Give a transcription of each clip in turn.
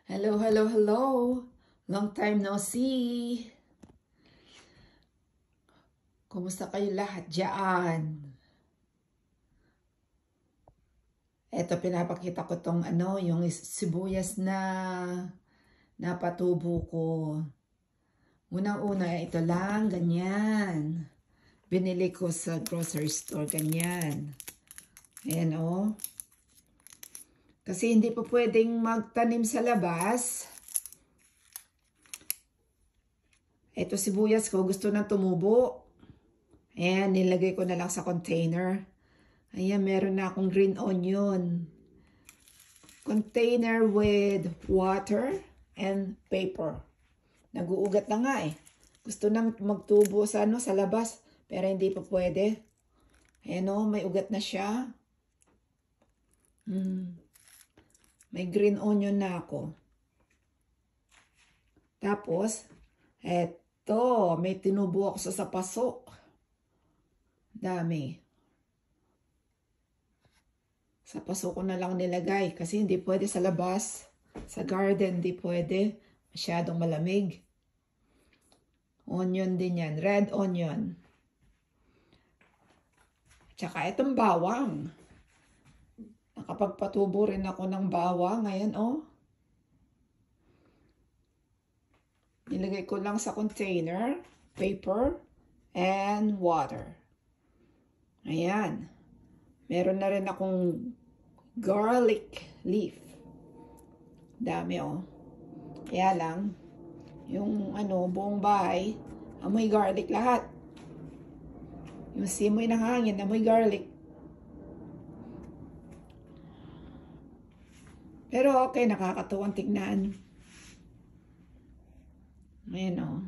Hello, hello, hello. Long time no see. Kumusta kayo lahat dyan? Eto, pinapakita ko tong yung sibuyas na napatubo ko. Unang-una, ito lang, ganyan. Binili ko sa grocery store, ganyan. Ayan, oh. Kasi hindi pa pwedeng magtanim sa labas. Ito sibuyas ko, gusto na tumubo. Ayan, nilagay ko na lang sa container. Ayan, meron na akong green onion. Container with water and paper. Nag-uugat na nga eh. Gusto nang magtubo sa labas, pero hindi pa pwede. Ayan o, may ugat na siya. May green onion na ako. Tapos, eto, may tinubo ako sa paso. Dami. Sa paso ko na lang nilagay kasi hindi pwede sa labas. Sa garden, hindi pwede. Masyadong malamig. Onion din yan. Red onion. Tsaka itong bawang. Nakapagpatubo rin ako ng bawang. Ayan, oh. Nilagay ko lang sa container, paper, and water. Ayan. Meron na rin akong garlic leaf. Dami, oh. Kaya lang, yung buong bahay, amoy garlic lahat. Yung simoy ng hangin, amoy garlic. Pero okay, nakakatuwang tignan. Ayan, oh.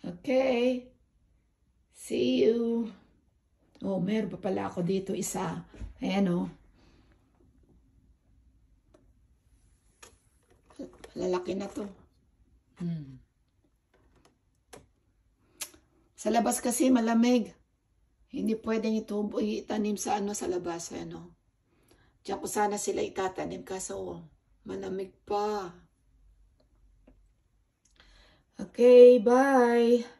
Okay. See you. Oh, meron pa pala ako dito isa. Ayan, oh. Lalaki na to. Sa labas kasi malamig. Hindi pwedeng itanim sa sa labas. Ano. Diyan ko sana sila itatanim kaso malamig pa. Okay, bye.